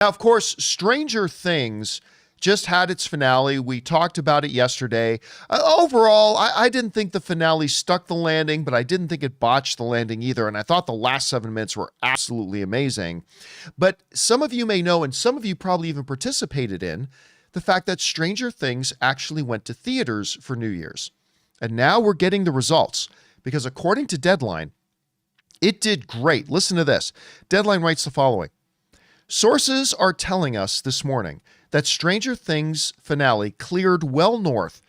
Now, of course, Stranger Things just had its finale. We talked about it yesterday. Overall, I didn't think the finale stuck the landing, but I didn't think it botched the landing either. And I thought the last 7 minutes were absolutely amazing. But some of you may know, and some of you probably even participated in, the fact that Stranger Things actually went to theaters for New Year's. And now we're getting the results, because according to Deadline, it did great. Listen to this. Deadline writes the following. Sources are telling us this morning that Stranger Things finale cleared well north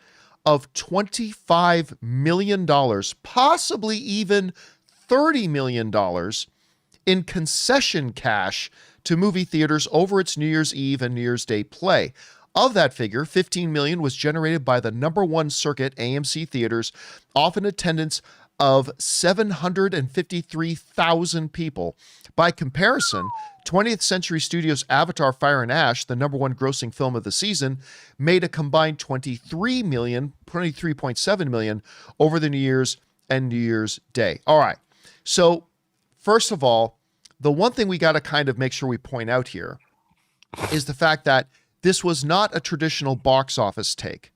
of $25 million, possibly even $30 million in concession cash to movie theaters over its New Year's Eve and New Year's Day play. Of that figure, $15 million was generated by the number one circuit AMC theaters, off an attendance of 753,000 people. By comparison, 20th Century Studios' Avatar: Fire and Ash, the number one grossing film of the season, made a combined $23.7 million over the New Year's and New Year's Day. All right. So, first of all, the one thing we got to kind of make sure we point out here is the fact that this was not a traditional box office take.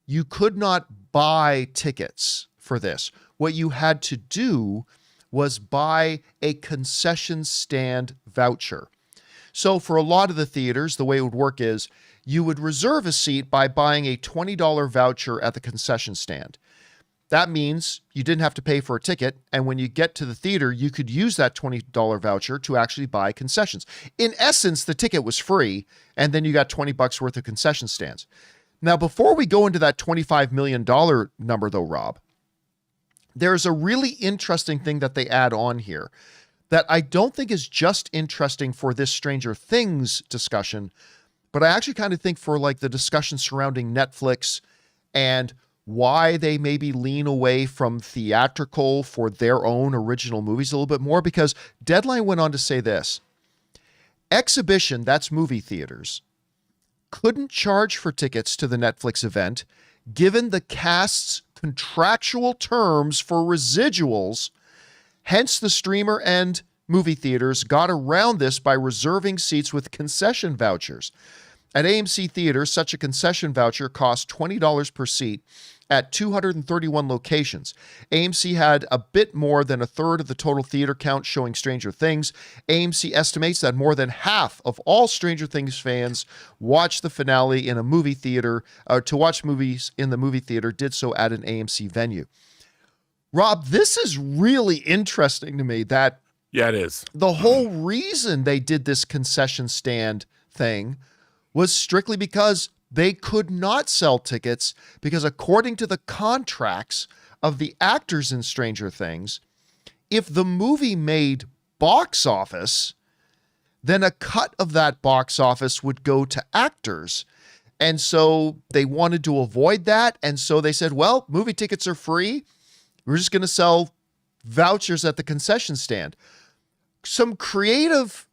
You could not buy tickets for this. What you had to do was buy a concession stand voucher. So for a lot of the theaters, the way it would work is you would reserve a seat by buying a $20 voucher at the concession stand. That means you didn't have to pay for a ticket, and when you get to the theater, you could use that $20 voucher to actually buy concessions. In essence, the ticket was free, and then you got $20 worth of concession stands. Now, before we go into that $25 million number though, Rob, there's a really interesting thing that they add on here that I don't think is just interesting for this Stranger Things discussion, but I actually kind of think for like the discussion surrounding Netflix and why they maybe lean away from theatrical for their own original movies a little bit more, because Deadline went on to say this: exhibition, that's movie theaters, couldn't charge for tickets to the Netflix event given the cast's contractual terms for residuals. Hence, the streamer and movie theaters got around this by reserving seats with concession vouchers. At AMC theaters, such a concession voucher cost $20 per seat at 231 locations. AMC had a bit more than a third of the total theater count showing Stranger Things. AMC estimates that more than half of all Stranger Things fans watched the finale in a movie theater, to watch movies in the movie theater, did so at an AMC venue. Rob, this is really interesting to me that yeah, it is. The whole reason they did this concession stand thing was strictly because they could not sell tickets, because according to the contracts of the actors in Stranger Things, if the movie made box office, then a cut of that box office would go to actors. And so they wanted to avoid that. And so they said, well, movie tickets are free. We're just going to sell vouchers at the concession stand. Some creative,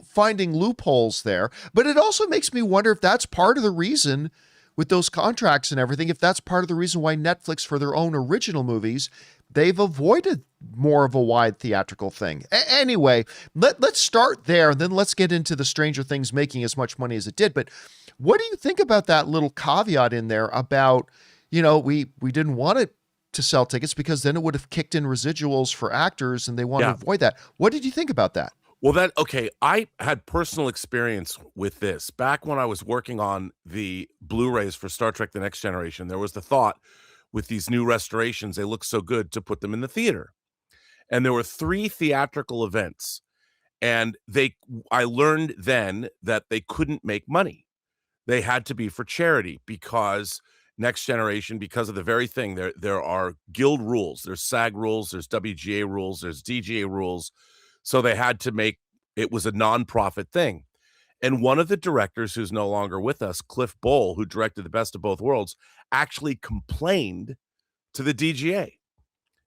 finding loopholes there. But it also makes me wonder if that's part of the reason with those contracts and everything, if that's part of the reason why Netflix, for their own original movies, they've avoided more of a wide theatrical thing. Anyway, let's start there, and then let's get into the Stranger Things making as much money as it did. But what do you think about that little caveat in there about, we didn't want it to sell tickets because then it would have kicked in residuals for actors, and they want to avoid that. What did you think about that? Well, I had personal experience with this. Back when I was working on the Blu-rays for Star Trek: The Next Generation, there was the thought, with these new restorations, they look so good, to put them in the theater. And there were 3 theatrical events. And I learned then that they couldn't make money. They had to be for charity, because Next Generation, because of the very thing, there are guild rules, there's SAG rules, there's WGA rules, there's DGA rules. So they had to make it was a nonprofit thing. And one of the directors, who's no longer with us, Cliff Bowl, who directed The Best of Both Worlds, actually complained to the DGA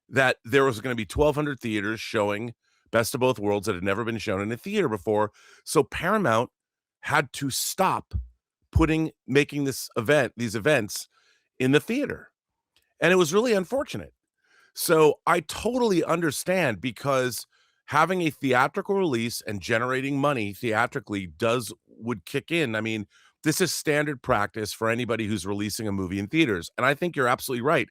that there was going to be 1,200 theaters showing Best of Both Worlds that had never been shown in a theater before. So Paramount had to stop making these events in the theater. And it was really unfortunate. So I totally understand, because having a theatrical release and generating money theatrically would kick in. I mean, this is standard practice for anybody who's releasing a movie in theaters. And I think you're absolutely right.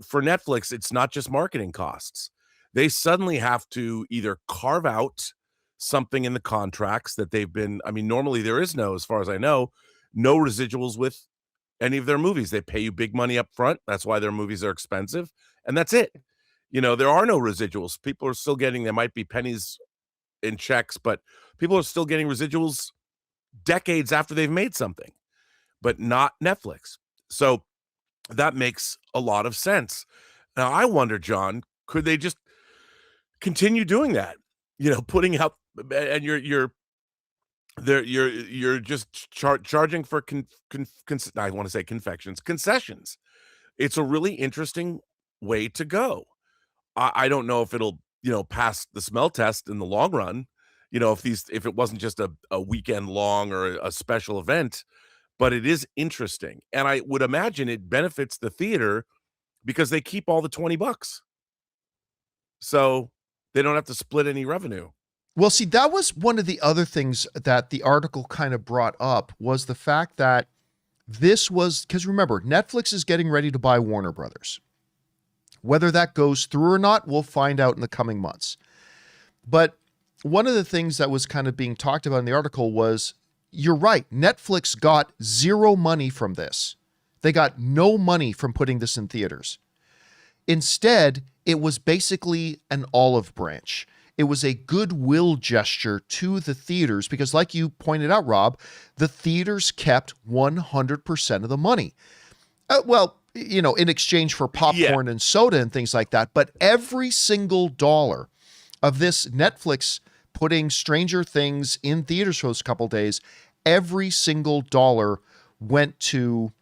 For Netflix, it's not just marketing costs. They suddenly have to either carve out something in the contracts that normally there is as far as I know, no residuals with any of their movies. They pay you big money up front. That's why their movies are expensive. And that's it. There are no residuals. People are still getting, there might be pennies in checks, but people are still getting residuals decades after they've made something, but not Netflix. So that makes a lot of sense. Now, I wonder, John, could they just continue doing that? Putting out, and you're just charging for I want to say concessions. It's a really interesting way to go. I don't know if it'll pass the smell test in the long run. If it wasn't just a weekend long or a special event, but it is interesting. And I would imagine it benefits the theater because they keep all the $20. So they don't have to split any revenue. Well, see, that was one of the other things that the article kind of brought up, was the fact that this was, because remember, Netflix is getting ready to buy Warner Brothers. Whether that goes through or not, we'll find out in the coming months. But one of the things that was kind of being talked about in the article was, you're right, Netflix got zero money from this. They got no money from putting this in theaters. Instead, it was basically an olive branch. It was a goodwill gesture to the theaters because, like you pointed out, Rob, the theaters kept 100% of the money. In exchange for popcorn and soda and things like that. But every single dollar of this Netflix putting Stranger Things in theaters for those couple days, every single dollar went to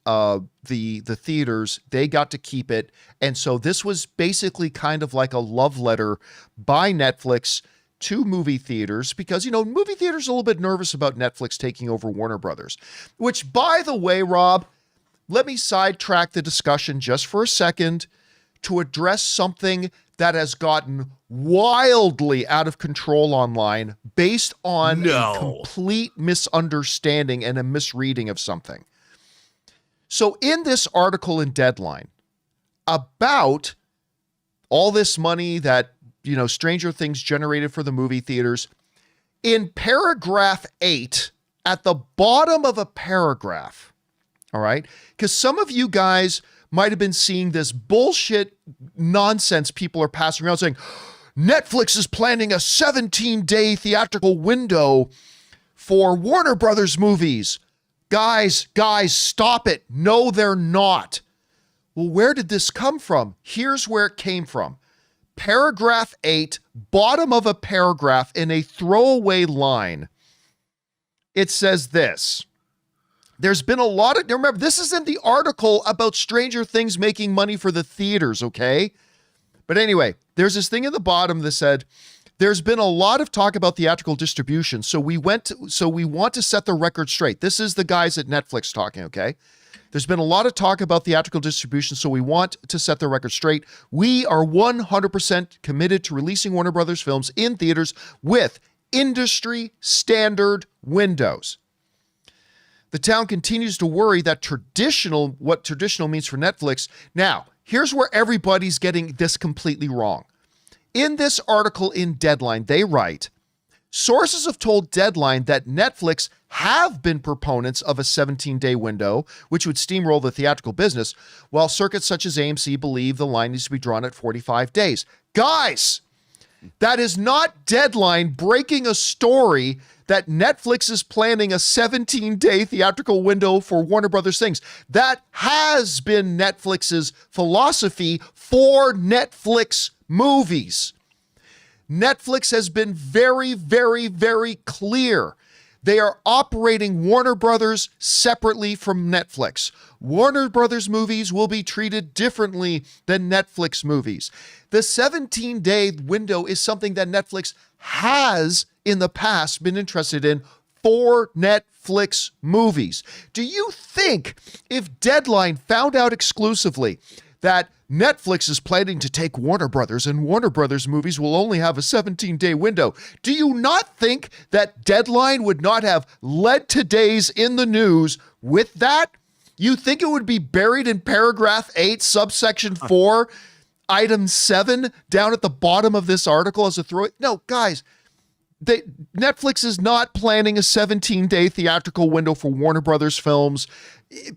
the theaters. They got to keep it. And so this was basically kind of like a love letter by Netflix to movie theaters because, movie theaters are a little bit nervous about Netflix taking over Warner Brothers, which, by the way, Rob, let me sidetrack the discussion just for a second to address something that has gotten wildly out of control online based on a complete misunderstanding and a misreading of something. So in this article in Deadline about all this money that, Stranger Things generated for the movie theaters, in paragraph 8, at the bottom of a paragraph, all right, because some of you guys might have been seeing this bullshit nonsense people are passing around saying, Netflix is planning a 17-day theatrical window for Warner Brothers movies. Guys, stop it. No, they're not. Well, where did this come from? Here's where it came from. Paragraph 8, bottom of a paragraph in a throwaway line. It says this. There's been a lot of, remember, this is in the article about Stranger Things making money for the theaters, okay? But anyway, there's this thing at the bottom that said, there's been a lot of talk about theatrical distribution, so we want to set the record straight. This is the guys at Netflix talking, okay? There's been a lot of talk about theatrical distribution, so we want to set the record straight. We are 100% committed to releasing Warner Brothers films in theaters with industry standard windows. The town continues to worry that what traditional means for Netflix. Now, here's where everybody's getting this completely wrong. In this article in Deadline, they write, sources have told Deadline that Netflix have been proponents of a 17-day window, which would steamroll the theatrical business, while circuits such as AMC believe the line needs to be drawn at 45 days. Guys, that is not Deadline breaking a story that Netflix is planning a 17-day theatrical window for Warner Brothers things. That has been Netflix's philosophy for Netflix movies. Netflix has been very, very, very clear. They are operating Warner Brothers separately from Netflix. Warner Brothers movies will be treated differently than Netflix movies. The 17-day window is something that Netflix has in the past been interested in for Netflix movies. Do you think if Deadline found out exclusively that Netflix is planning to take Warner Brothers, and Warner Brothers movies will only have a 17-day window. Do you not think that deadline would not have led today's in the news with that? You think it would be buried in paragraph 8, subsection 4, item 7, down at the bottom of this article as a throw? No, guys, Netflix is not planning a 17-day theatrical window for Warner Brothers films.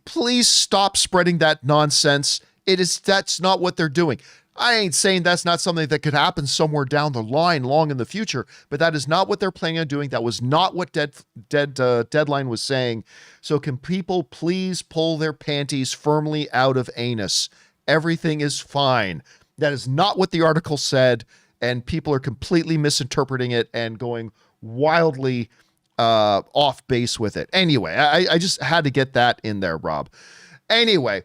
Please stop spreading that nonsense. That's not what they're doing. I ain't saying that's not something that could happen somewhere down the line, long in the future, but that is not what they're planning on doing. That was not what Deadline was saying. So can people please pull their panties firmly out of anus? Everything is fine. That is not what the article said, and people are completely misinterpreting it and going wildly off base with it. Anyway, I just had to get that in there, Rob. Anyway,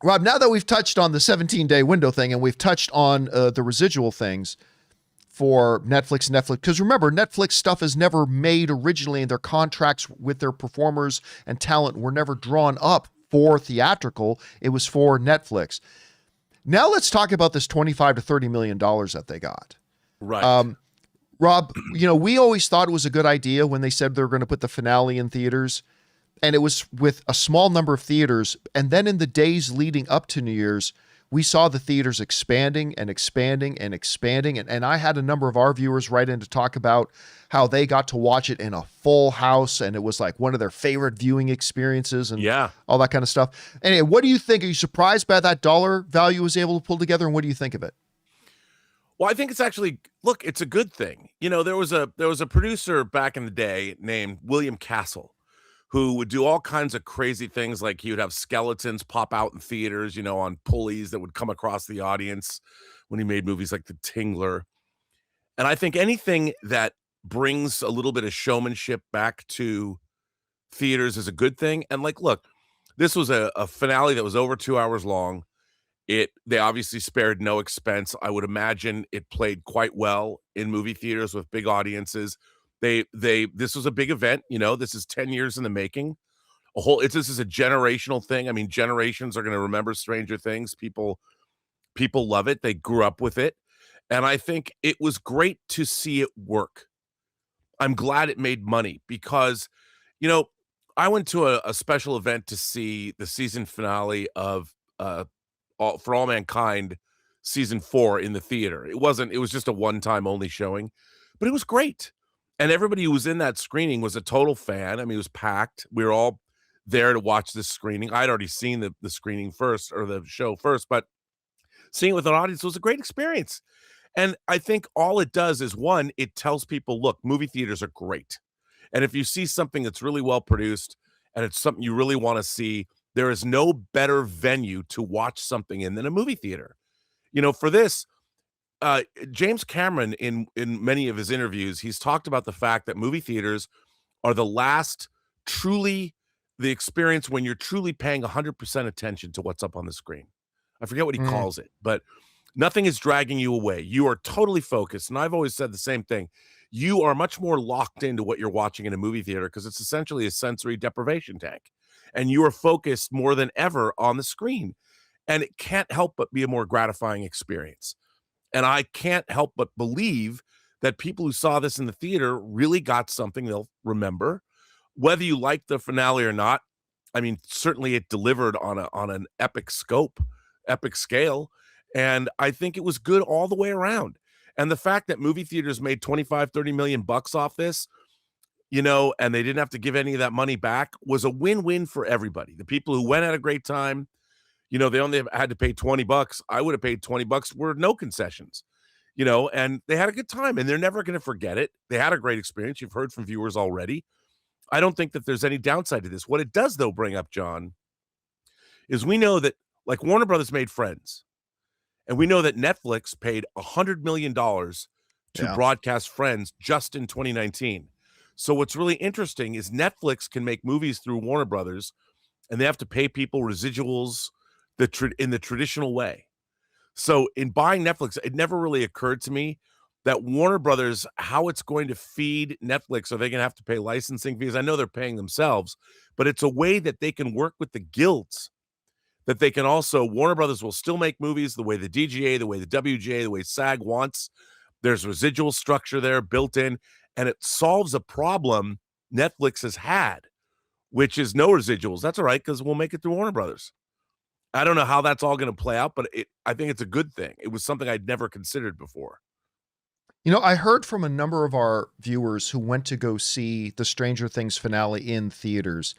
Rob, now that we've touched on the 17-day window thing and we've touched on the residual things for Netflix, because remember, Netflix stuff is never made originally, and their contracts with their performers and talent were never drawn up for theatrical. It was for Netflix. Now let's talk about this $25 to $30 million that they got. Right. Rob, we always thought it was a good idea when they said they were going to put the finale in theaters. And it was with a small number of theaters. And then in the days leading up to New Year's, we saw the theaters expanding and expanding and expanding. And I had a number of our viewers write in to talk about how they got to watch it in a full house. And it was like one of their favorite viewing experiences and all that kind of stuff. Anyway, what do you think? Are you surprised by that dollar value was able to pull together? And what do you think of it? Well, I think it's actually, look, it's a good thing. There was a producer back in the day named William Castle, who would do all kinds of crazy things. Like he would have skeletons pop out in theaters, on pulleys that would come across the audience when he made movies like The Tingler. And I think anything that brings a little bit of showmanship back to theaters is a good thing. And look, this was a finale that was over 2 hours long. They obviously spared no expense. I would imagine it played quite well in movie theaters with big audiences. This was a big event. This is 10 years in the making. This is a generational thing. I mean, generations are going to remember Stranger Things. People love it. They grew up with it. And I think it was great to see it work. I'm glad it made money because, I went to a special event to see the season finale of For All Mankind season 4 in the theater. It was just a one-time only showing, but it was great. And everybody who was in that screening was a total fan. I mean, it was packed. We were all there to watch this screening. I'd already seen the screening first, or the show first, but seeing it with an audience was a great experience. And I think all it does is, one, it tells people, look, movie theaters are great. And if you see something that's really well produced and it's something you really want to see, there is no better venue to watch something in than a movie theater. For this, James Cameron, in many of his interviews, he's talked about the fact that movie theaters are the experience when you're truly paying 100% attention to what's up on the screen. I forget what he calls it, but nothing is dragging you away. You are totally focused. And I've always said the same thing. You are much more locked into what you're watching in a movie theater because it's essentially a sensory deprivation tank. And you are focused more than ever on the screen. And it can't help but be a more gratifying experience. And I can't help but believe that people who saw this in the theater really got something they'll remember. Whether you like the finale or not, I mean, certainly it delivered on an epic scale. And I think it was good all the way around. And the fact that movie theaters made 25, 30 million bucks off this, and they didn't have to give any of that money back, was a win-win for everybody. The people who went had a great time. They only had to pay $20. I would have paid $20 were no concessions, and they had a good time, and they're never going to forget it. They had a great experience. You've heard from viewers already. I don't think that there's any downside to this. What it does, though, bring up, John, is we know that, like, Warner Brothers made Friends, and we know that Netflix paid $100 million to broadcast Friends just in 2019. So what's really interesting is Netflix can make movies through Warner Brothers, and they have to pay people residuals in the traditional way. So in buying Netflix, it never really occurred to me that Warner Brothers, how it's going to feed Netflix. Are they going to have to pay licensing fees? I know they're paying themselves, but it's a way that they can work with the guilds that they can also, Warner Brothers will still make movies the way the DGA, the way the WGA, the way SAG wants. There's residual structure there built in, and it solves a problem Netflix has had, which is no residuals. That's all right, because we'll make it through Warner Brothers. I don't know how that's all going to play out, but I think it's a good thing. It was something I'd never considered before. You know, I heard from a number of our viewers who went to go see the Stranger Things finale in theaters.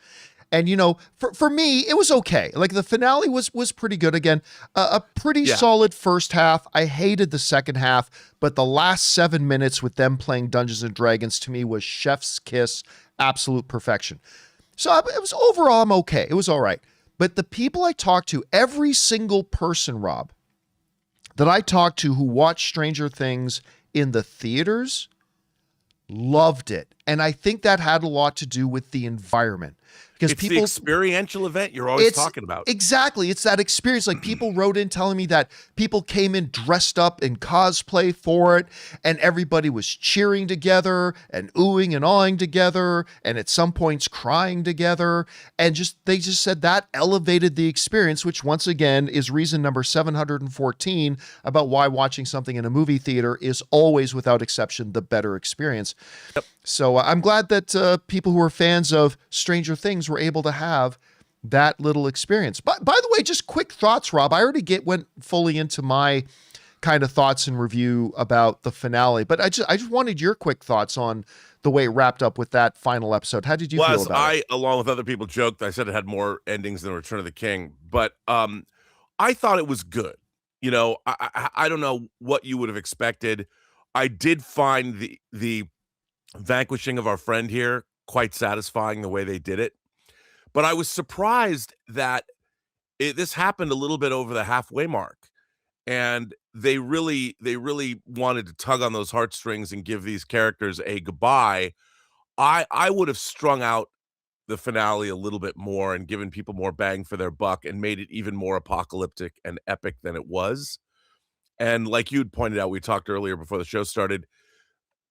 And, you know, for me, it was okay. Like, the finale was pretty good. Again, a pretty solid first half. I hated the second half, but the last 7 minutes with them playing Dungeons and Dragons to me was chef's kiss, absolute perfection. So it was overall, I'm okay. It was all right. But the people I talked to, every single person, Rob, that I talked to who watched Stranger Things in the theaters loved it. And I think that had a lot to do with the environment. Because it's the experiential event you're always talking about. Exactly. It's that experience. Like, people wrote in telling me that people came in dressed up in cosplay for it, and everybody was cheering together and oohing and awing together, and at some points crying together. And they just said that elevated the experience, which once again is reason number 714 about why watching something in a movie theater is always, without exception, the better experience. Yep. So I'm glad that people who are fans of Stranger Things were able to have that little experience. But by the way, just quick thoughts, Rob. I already went fully into my kind of thoughts and review about the finale, but I just wanted your quick thoughts on the way it wrapped up with that final episode. How did you feel about it? Along with other people, joked. I said it had more endings than Return of the King, but I thought it was good. You know, I don't know what you would have expected. I did find the vanquishing of our friend here quite satisfying, the way they did it, but I was surprised that this happened a little bit over the halfway mark, and they really wanted to tug on those heartstrings and give these characters a goodbye. I would have strung out the finale a little bit more and given people more bang for their buck and made it even more apocalyptic and epic than it was. And like you'd pointed out, we talked earlier before the show started,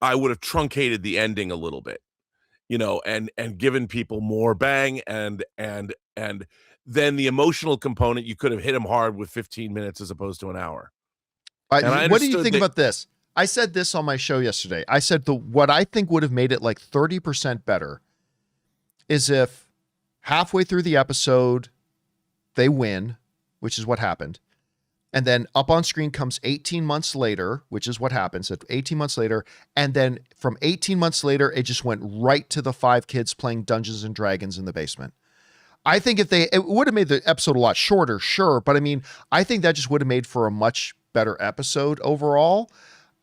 I would have truncated the ending a little bit, you know, and given people more bang and then the emotional component, you could have hit them hard with 15 minutes as opposed to an hour. What do you think about this? I said this on my show yesterday. I said what I think would have made it like 30% better is if halfway through the episode they win, which is what happened. And then up on screen comes 18 months later, which is what happens at 18 months later. And then from 18 months later, it just went right to the 5 kids playing Dungeons and Dragons in the basement. I think it would have made the episode a lot shorter, sure. But I mean, I think that just would have made for a much better episode overall.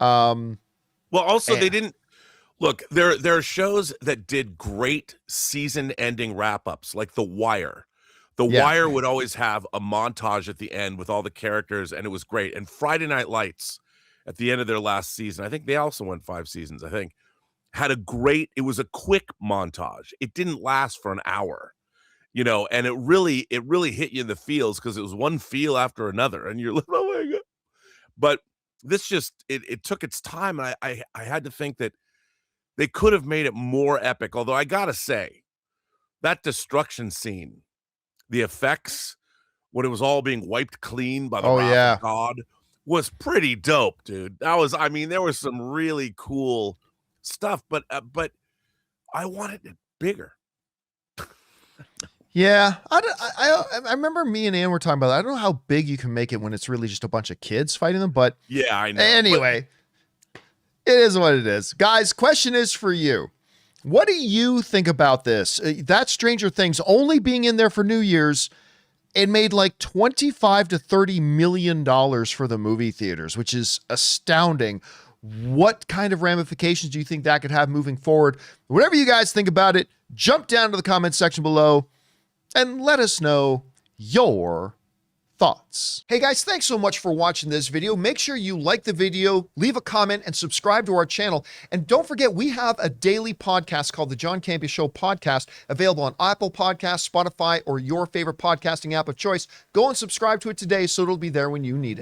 Well, also they didn't look, there are shows that did great season ending wrap-ups, like The Wire. The Wire would always have a montage at the end with all the characters, and it was great. And Friday Night Lights, at the end of their last season, I think they also went 5 seasons, I think, it was a quick montage. It didn't last for an hour, you know, and it really hit you in the feels because it was one feel after another, and you're like, oh my God. But this just, it took its time, and I had to think that they could have made it more epic, although I gotta say, that destruction scene, the effects when it was all being wiped clean by the wrath of God was pretty dope, dude. There was some really cool stuff, but I wanted it bigger. Yeah, I remember me and Ann were talking about that. I don't know how big you can make it when it's really just a bunch of kids fighting them, but yeah, I know. Anyway, it is what it is. Guys, question is for you. What do you think about this? That Stranger Things only being in there for New Year's, it made like $25 to $30 million for the movie theaters, which is astounding. What kind of ramifications do you think that could have moving forward? Whatever you guys think about it, jump down to the comment section below and let us know your thoughts. Hey guys, thanks so much for watching this video. Make sure you like the video, leave a comment, and subscribe to our channel. And don't forget, we have a daily podcast called the John Campea Show podcast, available on Apple Podcasts, Spotify, or your favorite podcasting app of choice. Go and subscribe to it today so it'll be there when you need it.